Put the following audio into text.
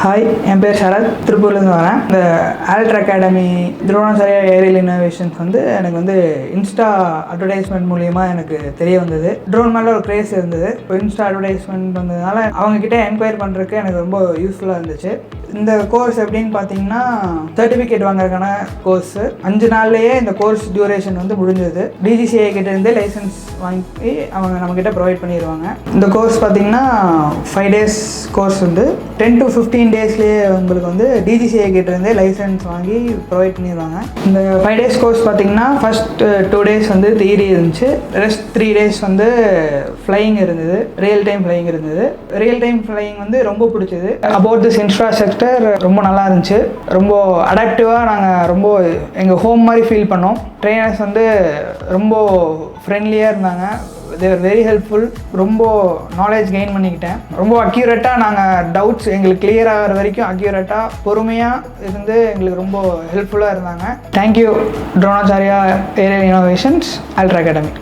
Hi, என் பேர் சரத். திருப்பூர்லேருந்து வரேன். இந்த ultra academy Dronacharya aerial innovations எனக்கு இன்ஸ்டா அட்வர்டைஸ்மெண்ட் மூலிமா எனக்கு தெரிய வந்தது. ட்ரோன் மேலே ஒரு க்ரேஸ் இருந்தது. இப்போ இன்ஸ்டா அட்வர்டைஸ்மெண்ட் வந்ததுனால அவங்கக்கிட்ட என்கொயரி பண்ணுறதுக்கு எனக்கு ரொம்ப யூஸ்ஃபுல்லாக இருந்துச்சு. இந்த கோர்ஸ் எப்படின்னு பார்த்தீங்கன்னா, சர்டிஃபிகேட் வாங்குறதுக்கான கோர்ஸு 5 நாள்லேயே இந்த கோர்ஸ் டியூரேஷன் முடிஞ்சது. டிஜிசிஐ கிட்டேருந்து லைசன்ஸ் வாங்கி அவங்க நம்மக்கிட்ட ப்ரொவைட் பண்ணிடுவாங்க. இந்த கோர்ஸ் பார்த்தீங்கன்னா 5 days கோர்ஸ் 10 to 15 daysலேயே உங்களுக்கு டிஜிசிஐ கிட்டேருந்தே லைசன்ஸ் வாங்கி ப்ரொவைட் பண்ணிடுவாங்க. இந்த 5 days கோர்ஸ் பார்த்தீங்கன்னா ஃபஸ்ட் 2 days தியரி இருந்துச்சு. ரெஸ்ட் 3 days ஃப்ளையிங் இருந்தது. ரியல் டைம் ஃப்ளையிங் இருந்தது. ரியல் டைம் ஃப்ளையிங் ரொம்ப பிடிச்சது. அபவுட் திஸ் இன்ஃப்ராஸ்ட்ரக்சர் ரொம்ப நல்லா இருந்துச்சு. ரொம்ப அடாப்டிவாக நாங்கள் ரொம்ப எங்கள் ஹோம் மாதிரி ஃபீல் பண்ணோம். ட்ரெயினர்ஸ் ரொம்ப ஃப்ரெண்ட்லியாக இருந்தாங்க. தேர் வெரி ஹெல்ப்ஃபுல். ரொம்ப நாலேஜ் கெயின் பண்ணிக்கிட்டேன். ரொம்ப அக்யூரேட்டாக நாங்கள் டவுட்ஸ் எங்களுக்கு கிளியர் ஆகிற வரைக்கும் அக்யூரேட்டாக பொறுமையாக இருந்து எங்களுக்கு ரொம்ப ஹெல்ப்ஃபுல்லாக இருந்தாங்க. தேங்க்யூ ட்ரோணாச்சாரியா ஏரியல் இன்னோவேஷன்ஸ் ஆல்ட்ரா அகாடமி.